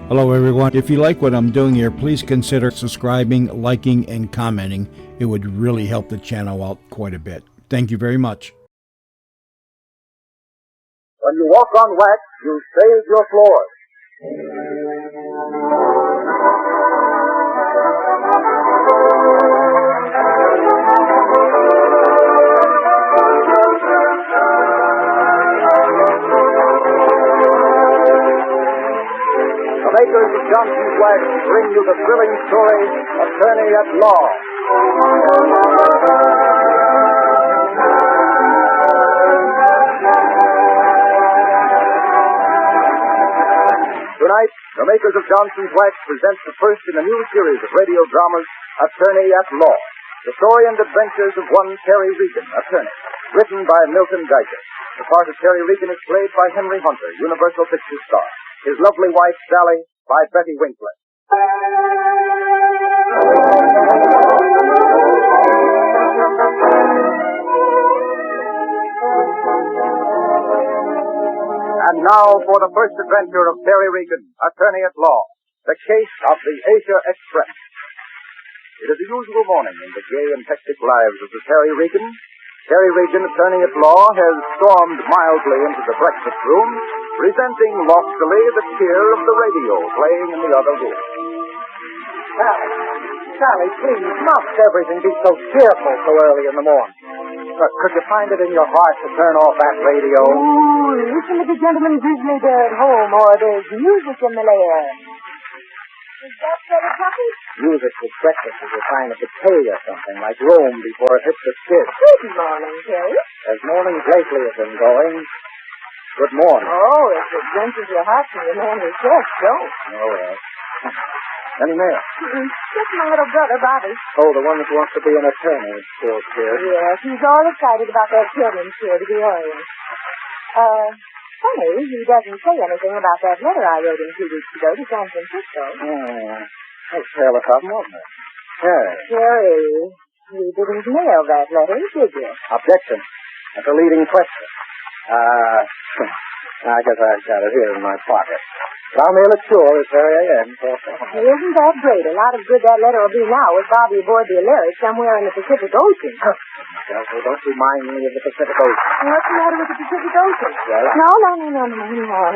Hello, everyone. If you like what I'm doing here, please consider subscribing, liking, and commenting. It would really help the channel out quite a bit. Thank you very much. When you walk on wax, you save your floors. The makers of Johnson's Wax bring you the thrilling story, Attorney at Law. Tonight, the makers of Johnson's Wax present the first in a new series of radio dramas, Attorney at Law. The story and adventures of one Terry Regan, attorney, written by Milton Geiger. The part of Terry Regan is played by Henry Hunter, Universal Pictures star. His lovely wife, Sally, by Betty Winkler. And now for the first adventure of Terry Regan, attorney at law, the case of the Asia Express. It is the usual morning in the gay and hectic lives of the Terry Regan. Terry Regan, attorney at law, has stormed mildly into the breakfast room, resenting loftily the cheer of the radio playing in the other room. Sally, please, must everything be so cheerful so early in the morning? Could you find it in your heart to turn off that radio? Ooh, listen to the gentleman grizzly bear at home, or there's music in the lair. Is that better, Puppy? Music with breakfast is a sign of decay or something, like Rome before it hits the skids. Good morning, Terry. As mornings lately have been going, good morning. Oh, if it drenches your heart from your manly chest, don't. Oh, well. Any mail? Just my little brother, Bobby. Oh, the one that wants to be an attorney, poor kid. Yes, he's all excited about that children's fair to the Orient. Funny, he doesn't say anything about that letter I wrote him 2 weeks ago to San Francisco. Oh, that's fairly something, wasn't it? Yes. Terry, you didn't mail that letter, did you? Objection. That's a leading question. I guess I've got it here in my pocket. But I'll mail it sure this very end. Isn't that great? A lot of good that letter will do now with Bobby aboard the Aleric somewhere in the Pacific Ocean. So don't remind me of the Pacific Ocean. What's the matter with the Pacific Ocean? Well, No,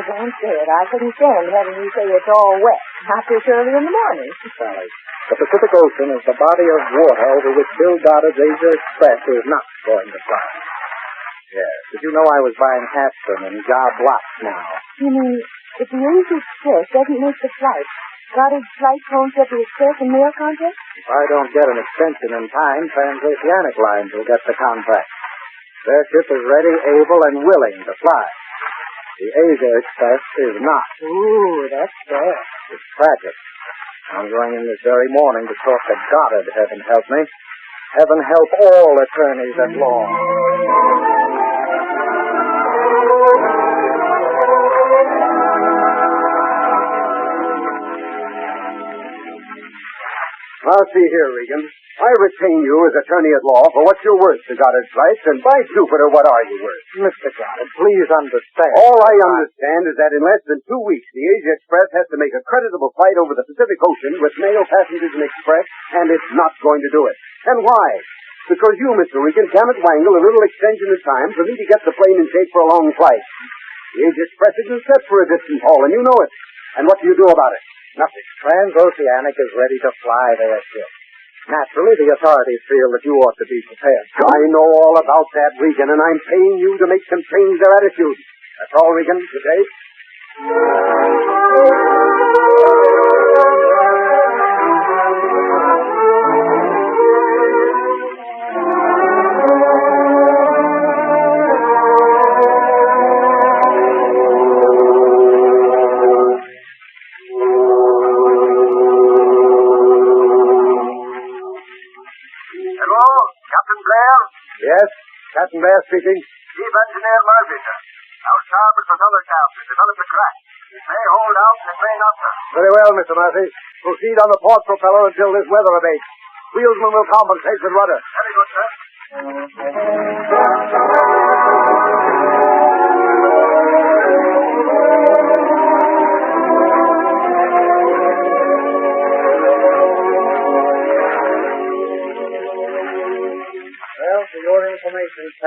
don't say it. I couldn't stand having you say it's all wet. Not this early in the morning. Sally, the Pacific Ocean is the body of water over which Bill Goddard's Asia Express is not going to fly. Yes. Did you know I was buying aspirin and job lots now? You mean, if the Asia Express doesn't make the flight, Goddard's flight won't get the Express and mail contract? If I don't get an extension in time, Transoceanic Lines will get the contract. Their ship is ready, able, and willing to fly. The Asia Express is not. Ooh, that's bad. It's tragic. I'm going in this very morning to talk to Goddard, heaven help me. Heaven help all attorneys at law. Now, see here, Regan. I retain you as attorney at law for what you're worth to Goddard's rights, and by Jupiter, what are you worth? Mr. Goddard, please understand. All I understand is that in less than 2 weeks, the Asia Express has to make a creditable flight over the Pacific Ocean with mail, passengers, and express, and it's not going to do it. And why? Because you, Mr. Regan, cannot wangle a little extension of time for me to get the plane in shape for a long flight. The Asia Express isn't set for a distant haul, and you know it. And what do you do about it? Nothing. Transoceanic is ready to fly their ship. Naturally, the authorities feel that you ought to be prepared. I know all about that, Regan, and I'm paying you to make them change their attitude. That's all, Regan. Good day. Yes, Captain Bass speaking. Chief Engineer Murphy, sir. Our starboard propeller shaft has developed a crack. It may hold out and it may not, sir. Very well, Mr. Murphy. Proceed on the port propeller until this weather abates. Wheelsman will compensate with rudder. Very good, sir.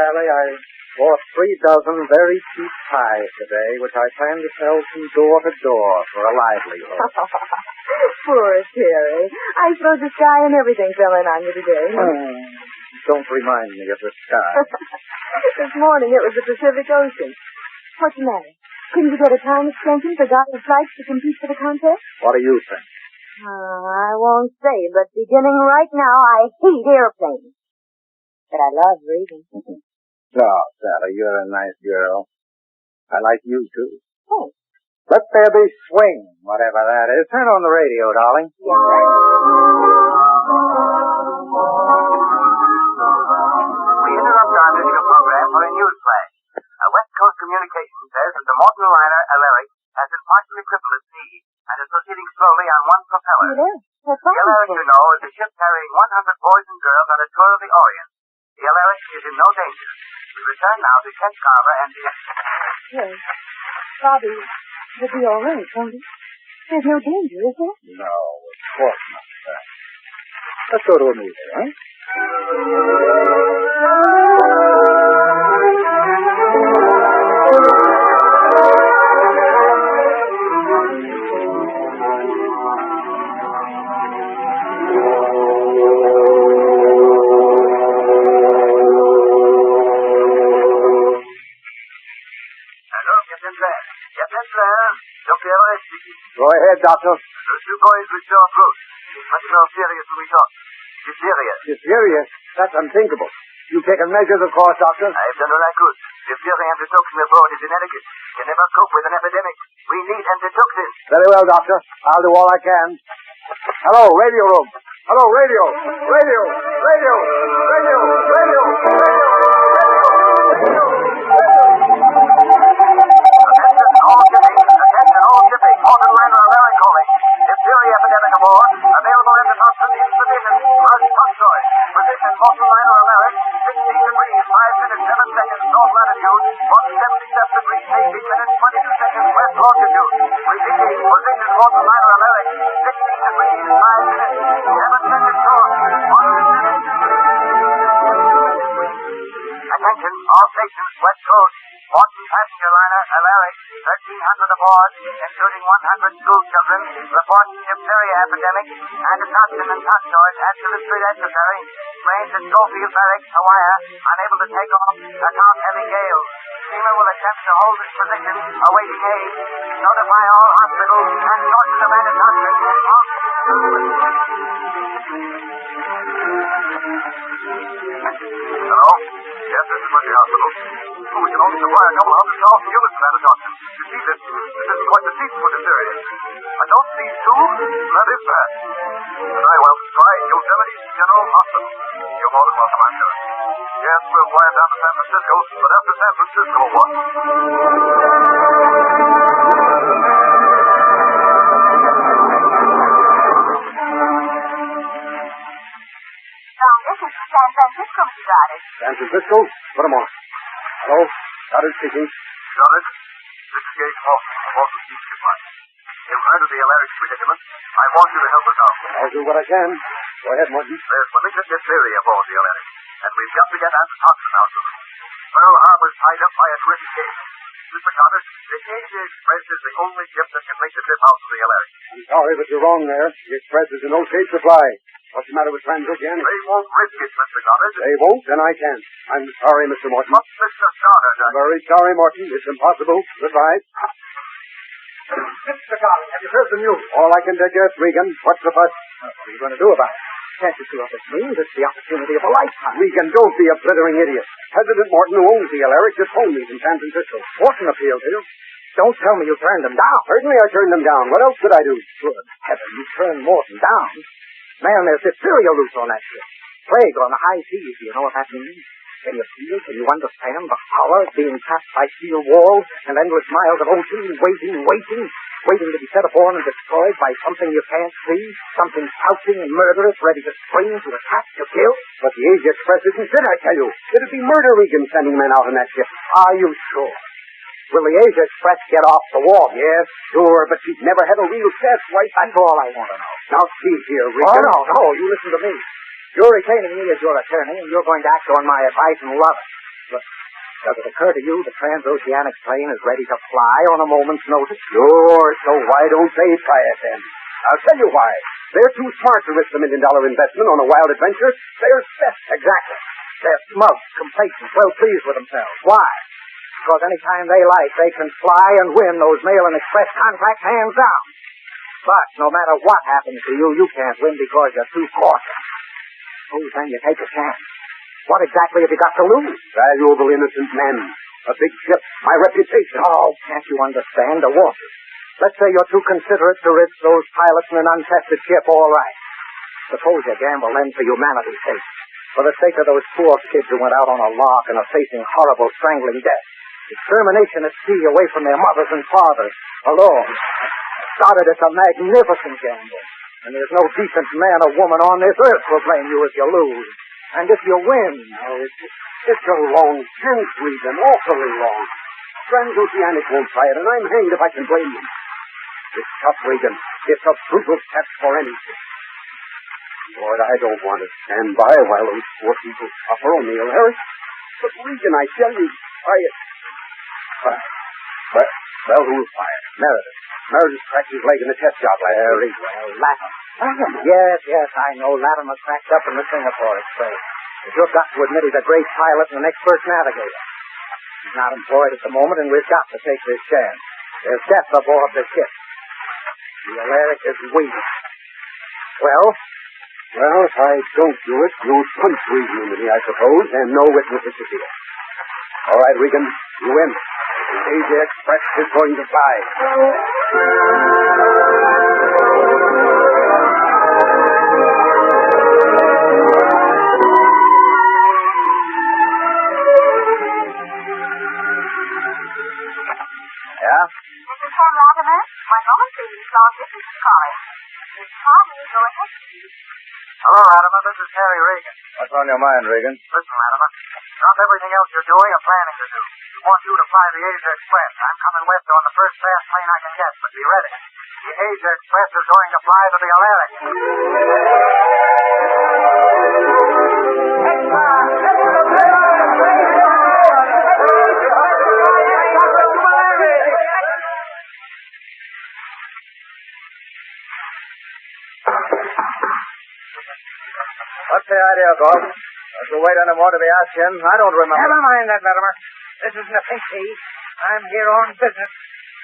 Sally, I bought 3 dozen very cheap pies today, which I plan to sell from door to door for a livelihood. Poor Terry. I suppose the sky and everything fell in on you today. Don't remind me of the sky. This morning it was the Pacific Ocean. What's the matter? Couldn't you get a time extension for Goddard flights to compete for the contest? What do you think? I won't say, but beginning right now, I hate airplanes. But I love reading. Oh, Sally, you're a nice girl. I like you, too. Thanks. Let there be swing, whatever that is. Turn on the radio, darling. Yes, sir. We interrupt our musical program for a news flash. West Coast Communications says that the Morton liner Alaric has been partially crippled at sea and is proceeding slowly on one propeller. It is. That's The Alaric, right. you know, is a ship carrying 100 boys and girls on a tour of the Orient. The Alaric is in no danger. We return now to Kent Carver and the... Yes. Bobby, it'll be all right, won't it? There's no danger, is there? No, of course not, Sally. Let's go to a movie, huh? Go ahead, Doctor. Those 2 boys with sore throats. Much more serious than we thought. Diphtheria. Diphtheria? That's unthinkable. You've taken measures, of course, Doctor. I've done what I could. Diphtheria antitoxin abroad is inadequate. Can never cope with an epidemic. We need antitoxin. Very well, Doctor. I'll do all I can. Hello, radio room. Hello, radio. Radio. Radio. Radio. Radio. Radio. Attention all shipping. Morton liner Alaric calling. Diphtheria epidemic aboard. Available antitoxin insufficient. Must toxoid. Position Morton liner Alaric. 16 degrees, 5 minutes, 7 seconds. North latitude. 177 degrees, 18 minutes, 22 seconds. West longitude. Repeating. Position Morton liner Alaric. 16 degrees, 5 minutes, 7 seconds north. 170. Attention, all stations, West Coast. Morton passenger liner Alaric, 1,300 aboard, including 100 school children, reports diphtheria epidemic, antitoxin and toxoid absolutely necessary. Planes at Schofield Barracks, Hawaii, unable to take off, account heavy gales. Chime will attempt to hold its position, awaiting aid. Notify all hospitals and sources of antitoxin. Hello? Yes, this is Mercy Hospital. Oh, we can only supply a couple of 100,000 units of antitoxin. You see, this isn't quite the season for diphtheria. A dose of these 2, that is bad. Very well, try Yosemite General Hospital. You're more than welcome, I'm sure. Yes, we'll fly it down to San Francisco, but after San Francisco, what? This is San Francisco, Mr. Goddard. San Francisco? Put 'em on. Hello? Goddard speaking. Goddard, this is Gage Hoffman of Boston Steam Supply. You've heard of the Alaric predicament. I want you to help us out. I'll do what I can. Go ahead, Martin. There's malignant diphtheria aboard the Alaric, and we've got to get antitoxin out of it. Pearl Harbor's tied up by a terrific case. Mr. Goddard, the Asia Express is the only ship that can make the trip out to the Alaric. I'm sorry, but you're wrong there. The Express is in okay supply. What's the matter with Transoceanic? They won't risk it, Mr. Goddard. They won't, and I can. I'm sorry, Mr. Morton. But Mr. Goddard, I'm very sorry, Morton. It's impossible. Goodbye. Mr. Goddard, have you heard the news? All I can digest, Regan. What's the fuss? What are you going to do about it? Can't you see what this means? It's the opportunity of a lifetime. Regan, don't be a blithering idiot. President Morton, who owns the Alaric, just phoned me from San Francisco. Morton appealed to you. Don't tell me you turned him down. Certainly I turned them down. What else could I do? Good heaven, you turned Morton down. Man, there's diphtheria loose on that ship. Plague on the high seas. Do you know what that means? Can you feel, can you understand the horror of being trapped by steel walls and endless miles of ocean, waiting to be set upon and destroyed by something you can't see, something crouching and murderous, ready to spring, to attack, to kill? But the Asia Express isn't fit, I tell you. It'd be murder, Regan, sending men out on that ship. Are you sure? Will the Asia Express get off the wharf? Yes, sure, but she's never had a real test, White. That's all I want to know. Now, see here, Regan. Oh, no, you listen to me. You're retaining me as your attorney, and you're going to act on my advice and love it. Does it occur to you the transoceanic plane is ready to fly on a moment's notice? Sure, so why don't they try it then? I'll tell you why. They're too smart to risk the $1 million investment on a wild adventure. They're set. Exactly. They're smug, complacent, well pleased with themselves. Why? Because any time they like, they can fly and win those mail and express contracts hands down. But no matter what happens to you, you can't win because you're too cautious. Suppose then you take a chance. What exactly have you got to lose? Valuable innocent men. A big ship. My reputation. Oh, can't you understand? The waters. Let's say you're too considerate to risk those pilots in an untested ship, all right. Suppose you gamble then for humanity's sake. For the sake of those poor kids who went out on a lark and are facing horrible strangling death. Extermination at sea away from their mothers and fathers. Alone. Goddard, it's a magnificent gamble. And there's no decent man or woman on this earth will blame you if you lose. And if you win... Oh, it's a long chance, Regan. Awfully long. Transoceanic won't try it, and I'm hanged if I can blame them. It's tough, Regan. It's a brutal test for anything. Lord, I don't want to stand by while those poor people suffer on the Alaric. But, Regan, I tell you, Well, who'll fire? Meredith. Meredith cracked his leg in the test job Very well. Latimer. Yes, I know. Latimer cracked up in the Singapore Express. But you've got to admit he's a great pilot and an expert navigator. He's not employed at the moment, and we've got to take this chance. There's death aboard the ship. The Alaric is weak. Well, if I don't do it, you'll punch Regan into me, I suppose, and no witnesses to see it. All right, Regan, you win. The Asia Express is going to fly. yeah? Mrs. Van Latimer, one moment, please. Long distance calling. Miss Chime, go ahead, please. Hello, Latimer. This is Harry Regan. What's on your mind, Regan? Listen, Latimer. Drop everything else you're doing or planning to do. We want you to fly the Asia Express. I'm coming west on the first fast plane I can get, but be ready. The Asia Express is going to fly to the Alaric. What's the idea, Galt? Don't you wait any more to be asked in? I don't remember. Never mind that, Latimer. This isn't a pink tea. I'm here on business.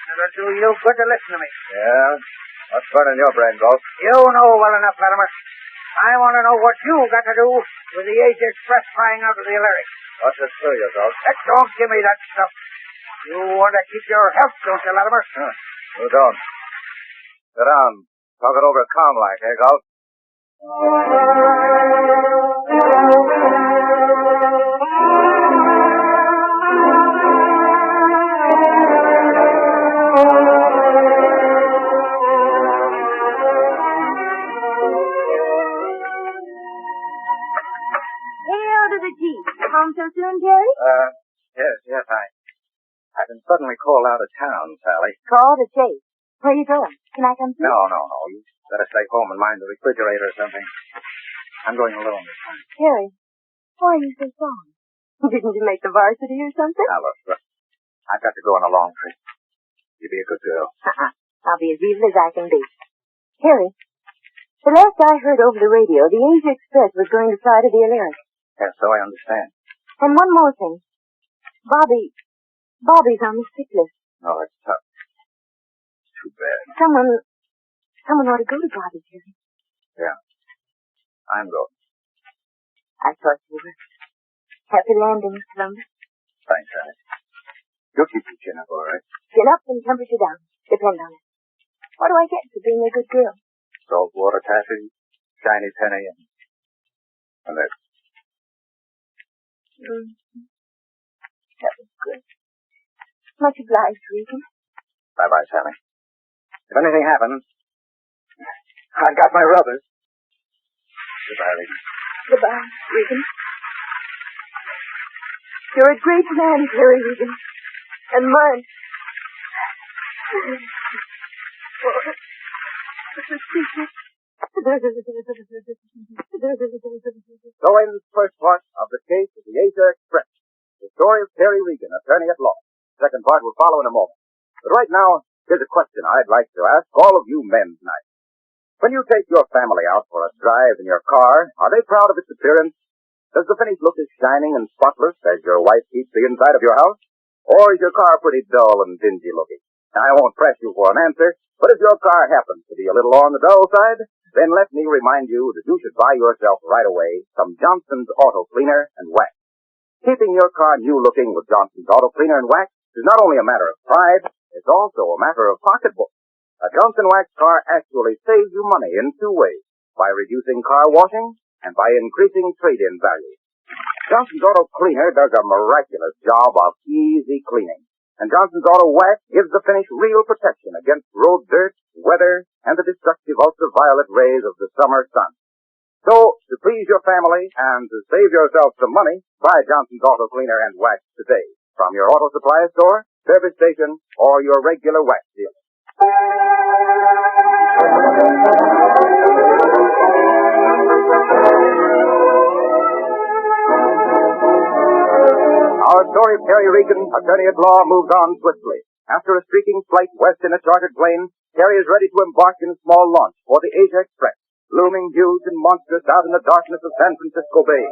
It'll do you good to listen to me. Yeah? What's burning your brain, Galt? You know well enough, Latimer. I want to know what you got to do with the Asia Express flying out of the Alaric. What's it to you, Galt? Don't give me that stuff. You want to keep your health, don't you, Latimer? You don't. Sit down. Talk it over calm like, eh, Galt? Home so soon, Jerry? Yes, I've been suddenly called out of town, Sally. Call to Chase. Where are you going? Can I come too? No. You better stay home and mind the refrigerator or something. I'm going alone this time. Jerry, why are you so sorry? Didn't you make the varsity or something? Now, look. I've got to go on a long trip. You be a good girl. I'll be as evil as I can be. Harry, the last I heard over the radio, the Asia Express was going to fly to the Alaric. Yes, so I understand. And one more thing. Bobby's on the sick list. No, that's tough. It's too bad. Someone ought to go to Bobby, Jerry. Yeah. I'm going. I thought you were. Happy landing, Columbus. Thanks, Alice. You'll keep your chin up, all right? Chin up and temperature down. Depend on it. What do I get for being a good girl? Salt water taffy, shiny penny, and this. That was good. Much obliged, Regan. Bye-bye, Sally. If anything happens, I've got my rubbers. Goodbye, Regan. Goodbye, Regan. You're a great man, Jerry Regan. And mine. So ends first part of The Case of the Asia Express. the story of Terry Regan, attorney at law. The second part will follow in a moment. But right now, here's a question I'd like to ask all of you men tonight. When you take your family out for a drive in your car, are they proud of its appearance? Does the finish look as shining and spotless as your wife keeps the inside of your house? Or is your car pretty dull and dingy looking? I won't press you for an answer, but if your car happens to be a little on the dull side, then let me remind you that you should buy yourself right away some Johnson's Auto Cleaner and Wax. Keeping your car new-looking with Johnson's Auto Cleaner and Wax is not only a matter of pride, it's also a matter of pocketbook. A Johnson Wax car actually saves you money in two ways, by reducing car washing and by increasing trade-in value. Johnson's Auto Cleaner does a miraculous job of easy cleaning, and Johnson's Auto Wax gives the finish real protection against road dirt, weather, and the destructive ultraviolet rays of the summer sun. So, to please your family and to save yourself some money, buy Johnson's Auto Cleaner and Wax today from your auto supply store, service station, or your regular wax dealer. Our story of Terry Regan, attorney at law, moves on swiftly. After a streaking flight west in a chartered plane, Terry is ready to embark in a small launch for the Asia Express, looming huge and monstrous out in the darkness of San Francisco Bay.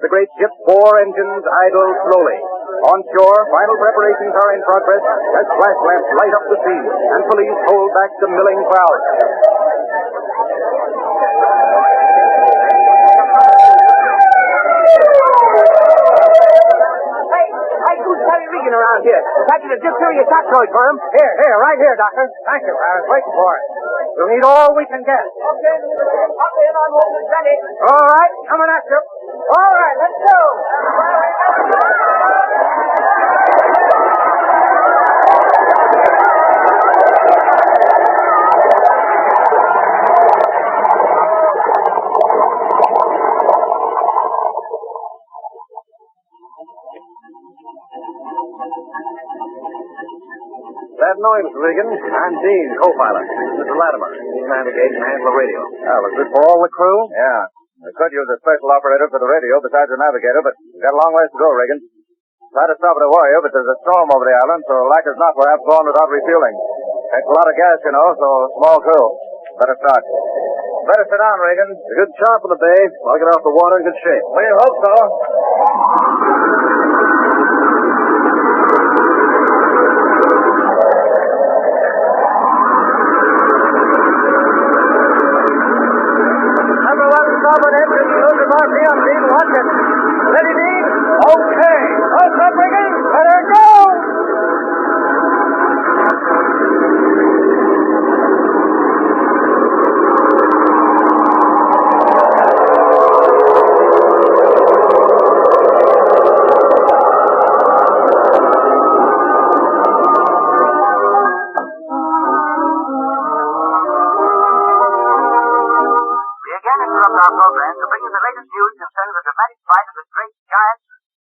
The great ship's 4 engines idle slowly. On shore, final preparations are in progress as flash lamps light up the scene and police hold back the milling crowd. Hey, who's Terry Regan around here? Catching a diphtheria toxoid for him. Here, right here, Doctor. Thank you. I was waiting for it. We'll need all we can get. Okay, up in on Wolf's ready. All right, coming at you. All right, let's go. Glad to know you, Mr. Regan. I'm Dean, co-pilot. Mr. Latimer, he's man the gate and handle the radio. Oh, was this for all the crew? Yeah. We could use a special operator for the radio besides the navigator, but we've got a long ways to go, Regan. Try to stop it to worry you, but there's a storm over the island, so like as not, we'll have to go on without refueling. Takes a lot of gas, you know, so small crew. Better start. Better sit down, Regan. It's a good chop in the bay. I'll get off the water in good shape. We hope so. Starboard engine, load of RPM, Dean. Watch it. Ready, Dean? Okay. What's up, Regan? Let her go! Our program to bring you the latest news concerning the dramatic flight of the great giant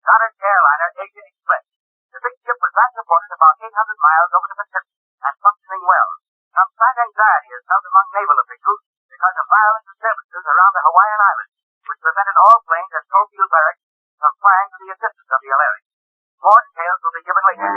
chartered airliner Asia Express. The big ship was last reported about 800 miles over the Pacific and functioning well. Some slight anxiety is felt among naval officials because of violent disturbances around the Hawaiian Islands, which prevented all planes at Schofield Barracks from flying to the assistance of the Alaric. More details will be given later.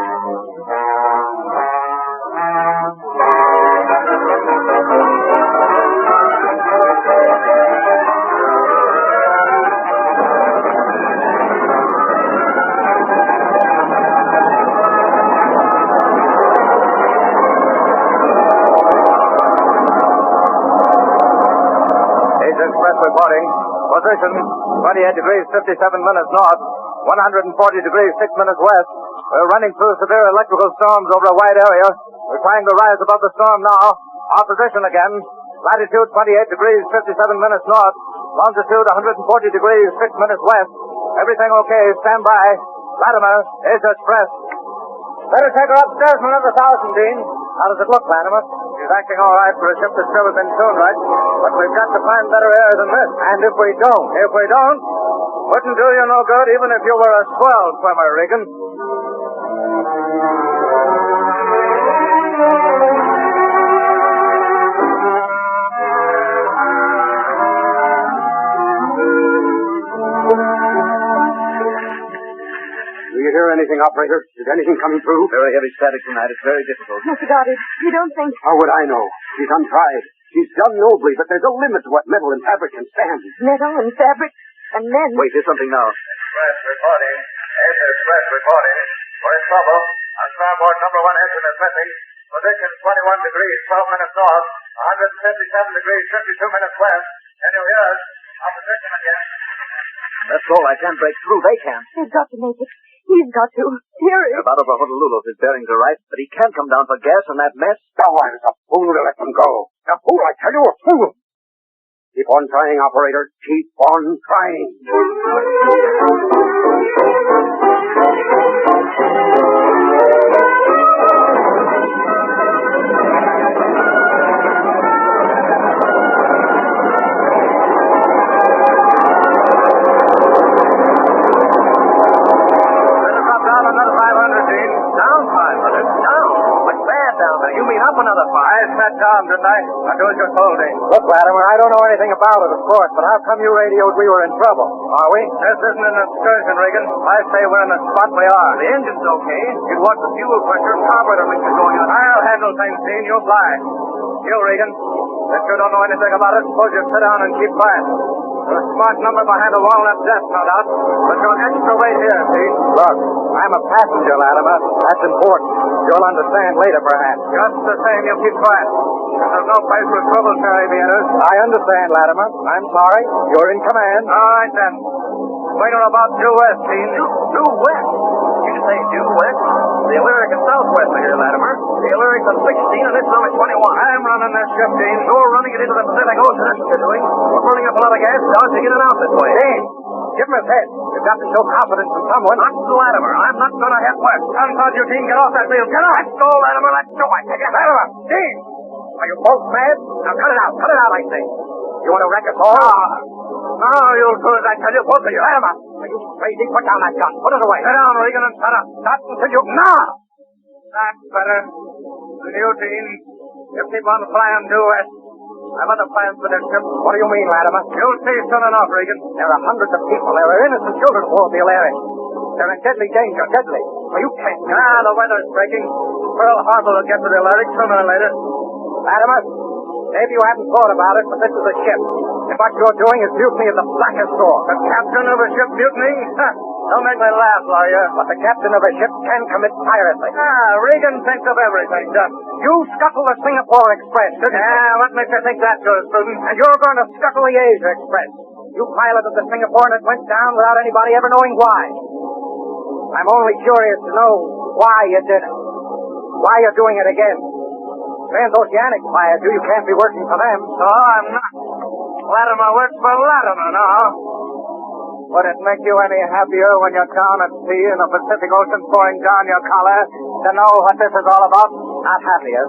Express reporting. Position 28 degrees 57 minutes north, 140 degrees 6 minutes west. We're running through severe electrical storms over a wide area. We're trying to rise above the storm now. Our position again. Latitude 28 degrees 57 minutes north, longitude 140 degrees 6 minutes west. Everything okay. Stand by. Latimer, Asia Express. Better take her upstairs for another 1,000, Dean. How does it look, Latimer? She's acting all right for a ship that's never been tuned right, but we've got to find better air than this. And if we don't, wouldn't do you no good even if you were a swell swimmer, Regan. Do anything, operator? Is anything coming through? Very heavy static tonight. It's very difficult. Mr. Goddard, you don't think... How would I know? She's untried. She's done nobly, but there's a limit to what metal and fabric can stand. Metal and fabric and men... Wait, there's something now. Express reporting. Asia Express reporting. We're in trouble. On starboard number 1 engine is missing. Position 21 degrees, 12 minutes north. 157 degrees, 52 minutes west. Can you hear us? Opposition again. That's all. I can't break through. They can. They've got to make it. He's got to. Here They're about over Honolulu if his bearings are right, but he can't come down for gas in that mess. Oh, I was a fool to let them go. A fool, I tell you, a fool. Keep on trying, operator. Keep on trying. Down, didn't I? I do as you're told, eh? Look, Latimer, I don't know anything about it, of course, but how come you radioed we were in trouble? Are we? This isn't an excursion, Regan. I say we're in the spot we are. The engine's okay. You'd watch the fuel pressure and carburetor mixture going on. I'll handle things, Dean. You fly. You, Regan. Since you don't know anything about it, suppose you sit down and keep quiet. You're a smart number behind a walnut desk, no doubt. But you're extra weight here, see? Look, I'm a passenger, Latimer. That's important. You'll understand later, perhaps. Just the same, you keep quiet. There's no place for trouble, carabiners. I understand, Latimer. I'm sorry. You're in command. All right, then. Waiter about due west, Dean. Due west? You say due west? The Lyric is southwest of here, Latimer. The Lyric is 16 and it's only 21. I'm running this ship, Dean. You're running it into the Pacific Ocean. That's what you're doing. We're burning up a lot of gas now to get it out this way. Dean, give him his head. You've got to show confidence in someone. Not Latimer. I'm not going to head west. Confound you, Dean. Get off that wheel. Get off. Let's go, Latimer. Let's go. I take it. Latimer! Dean! Are you both mad? Now cut it out. Cut it out, I say. You want to wreck us all? No, you'll do as I tell you, both of you. Latimer! Are you crazy? Put down that gun. Put it away. Sit down, Regan, and shut up. Not until you... No! That's better. And you, Dean, you keep on flying due west. I've other plans for this ship. What do you mean, Latimer? You'll see soon enough, Regan. There are hundreds of people. There are innocent children aboard the Alaric. They're in deadly danger. Deadly. Well, you can't... The weather's breaking. Pearl Harbor will get to the Alaric sooner or later. Latimer, maybe you haven't thought about it, but this is a ship. And what you're doing is mutiny of the blackest sort. The captain of a ship mutinying? Don't make me laugh, lawyer. But the captain of a ship can commit piracy. Regan thinks of everything, doesn't he? You scuttled the Singapore Express, didn't you? What makes you think that goes, Prudence? And you're going to scuttle the Asia Express. You piloted the Singapore and it went down without anybody ever knowing why. I'm only curious to know why you did it. Why you're doing it again. Transoceanic fired you. You can't be working for them. No, I'm not. Latimer works for Latimer, no. Would it make you any happier when you're down at sea in the Pacific Ocean pouring down your collar to know what this is all about? Not happier.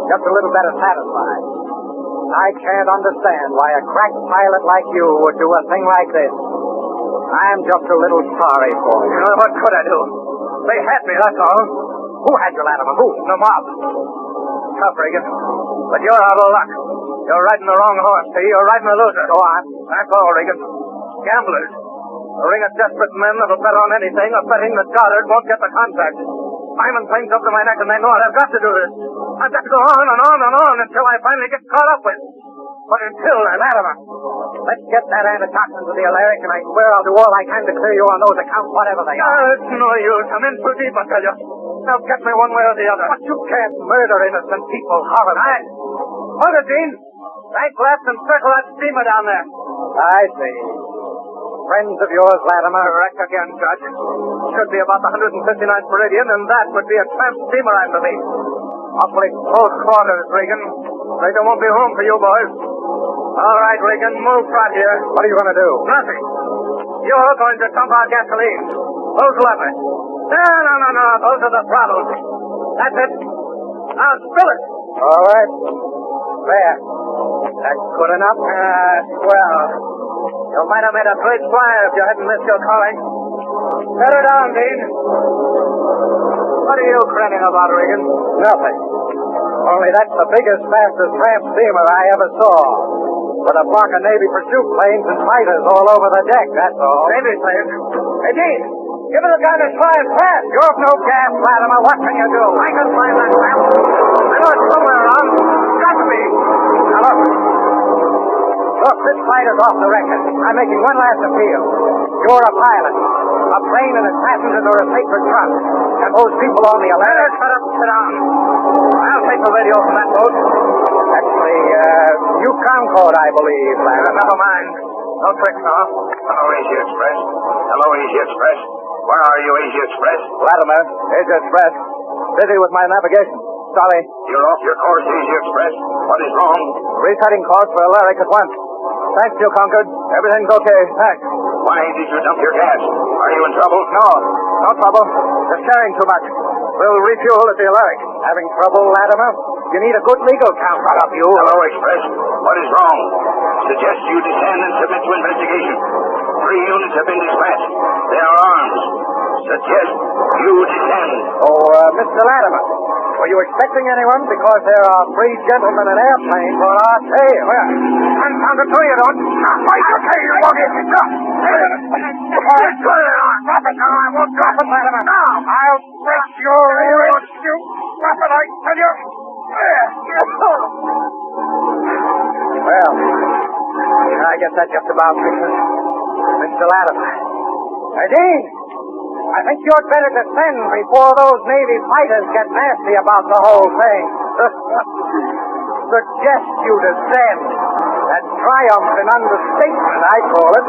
Just a little better satisfied. I can't understand why a crack pilot like you would do a thing like this. I'm just a little sorry for you. What could I do? They had me, that's all. Who had you, Latimer? Who? The mob. Tough, Regan. But you're out of luck. You're riding the wrong horse, see? You're riding a loser. Go on. That's all, Regan. Gamblers. A ring of desperate men that'll bet on anything, or betting that Goddard won't get the contract. Simon claims up to my neck, and they know it. I've got to do this. I've got to go on and on and on until I finally get caught up with. But until then, Latimer, let's get that antitoxin to the Alaric, and I swear I'll do all I can to clear you on those accounts, whatever they are. It's no use. I'm in too deep, I tell you. They'll get me one way or the other. But you can't murder innocent people horribly. Hold it, Dean. Bank left and circle that steamer down there. I see. Friends of yours, Latimer. Correct again, Judge. Should be about the 159th meridian, and that would be a tramp steamer, I believe. Awfully close quarters, Regan. Afraid there won't be room for you boys. All right, Regan, move right here. What are you going to do? Nothing. You're going to dump our gasoline. Those levers. No. Those are the throttles. That's it. Now spill it. All right. There. That's good enough? Swell. You might have made a great flyer if you hadn't missed your calling. Set her down, Dean. What are you grinning about, Regan? Nothing. Only that's the biggest, fastest tramp steamer I ever saw. With a flock of Navy pursuit planes and fighters all over the deck, that's all. Navy planes? Hey, Dean, Give me the gun and try and pass. You've no gas, Latimer. What can you do? I can find that gun. I know it's somewhere around. It's got to be. Now, look. Look, this fight is off the record. I'm making one last appeal. You're a pilot. A plane and its passengers are a sacred trust. And those people on the alert... Shut up, sit down. I'll take the radio from that boat. Actually, New Concord, I believe, Latimer. Never mind. No tricks, huh? Hello, Easy Express. Hello, Easy Express. Where are you, Easy Express? Latimer, Easy Express. Busy with my navigation. Sorry. You're off your course, Easy Express. What is wrong? Resetting course for Alaric at once. Thanks, New Concord. Everything's okay. Thanks. Why did you dump your gas? Are you in trouble? No trouble. Just carrying too much. We'll refuel at the Alaric. Having trouble, Latimer? You need a good legal count. Shut up, you. Hello, Express. What is wrong? Suggest you descend and submit to investigation. 3 units have been dispatched. They are armed. Suggest you descend. Mr. Latimer, were you expecting anyone? Because there are 3 gentlemen in airplanes on our tail. Confound it, you don't. Wait, okay, you won't get me. Drop it now. I won't drop it, Latimer. No. I'll break your ears. You drop it, I tell you. Well, I guess that just about fixes it. Mr. Latimer. Dean, I think you'd better descend before those Navy fighters get nasty about the whole thing. Suggest you descend. That triumph in understatement, I call it.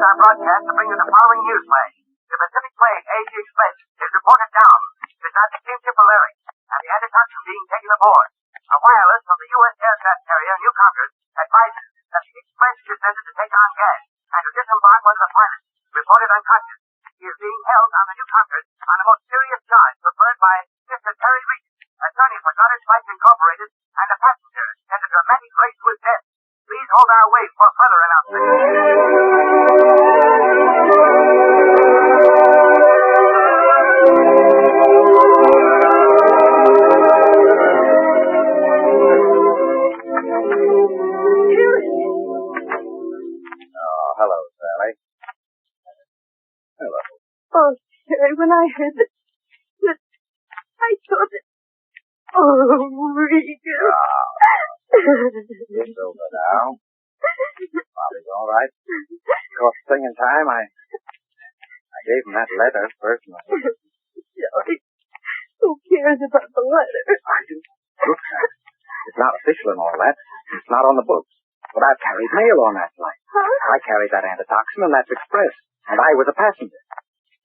Our broadcast to bring you the following news flash. The Pacific Plane AG Express is reported down beside the steamship Alaric and the antitoxin being taken aboard. A wireless from the U.S. aircraft carrier New Concord advises that the Express descended to take on gas and to disembark one of the pilots, reported unconscious. He is being held on the New Concord on a most serious charge preferred by Mr. Terry Regan, attorney for Goddard Spice Incorporated, and a passenger sent a dramatic race to his death. Please hold our wait for further announcements. Hello, Sally. Hello. Oh, Terry, when I heard that I thought that... Oh, Regan. It's over now. Bobby's all right. Of course, thing in time, I gave him that letter personally. Sorry. Who cares about the letter? I do. Look, Sally, it's not official and all that. It's not on the books. But I've carried mail on that flight. Huh? I carried that antitoxin, and that's express. And I was a passenger.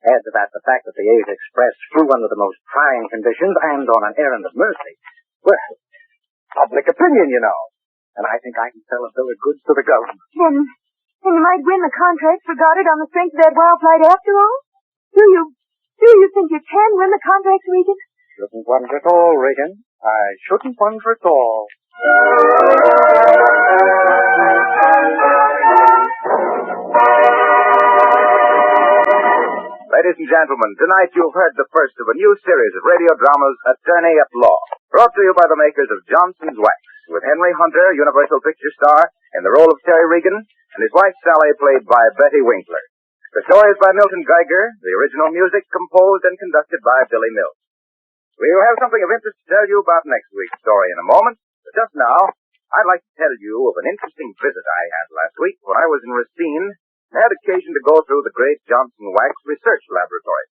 Add to that the fact that the A's Express flew under the most trying conditions and on an errand of mercy. Well, public opinion, you know. And I think I can sell a bill of goods to the government. Then you might win the contract for Goddard on the strength of that wild flight after all? Do you think you can win the contract, Regan? Shouldn't wonder at all, Regan. I shouldn't wonder at all. Ladies and gentlemen, tonight you've heard the first of a new series of radio dramas, Attorney at Law, brought to you by the makers of Johnson's Wax, with Henry Hunter, Universal Picture star, in the role of Terry Regan, and his wife Sally, played by Betty Winkler. The story is by Milton Geiger, the original music composed and conducted by Billy Mills. We'll have something of interest to tell you about next week's story in a moment, but just now, I'd like to tell you of an interesting visit I had last week when I was in Racine and had occasion to go through the great Johnson Wax Research Laboratory.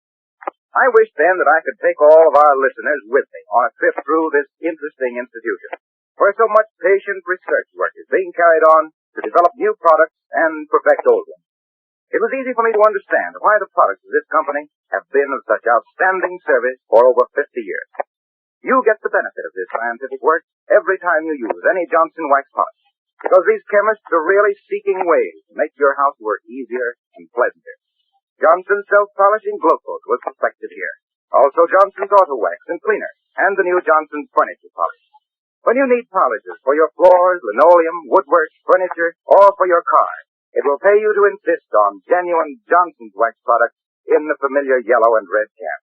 I wished then that I could take all of our listeners with me on a trip through this interesting institution, where so much patient research work is being carried on to develop new products and perfect old ones. It was easy for me to understand why the products of this company have been of such outstanding service for over 50 years. You get the benefit of this scientific work every time you use any Johnson Wax product, because these chemists are really seeking ways to make your housework easier and pleasanter. Johnson's self-polishing glow coat was perfected here. Also Johnson's Auto Wax and Cleaner, and the new Johnson's Furniture Polish. When you need polishes for your floors, linoleum, woodwork, furniture, or for your car, it will pay you to insist on genuine Johnson's Wax products in the familiar yellow and red can.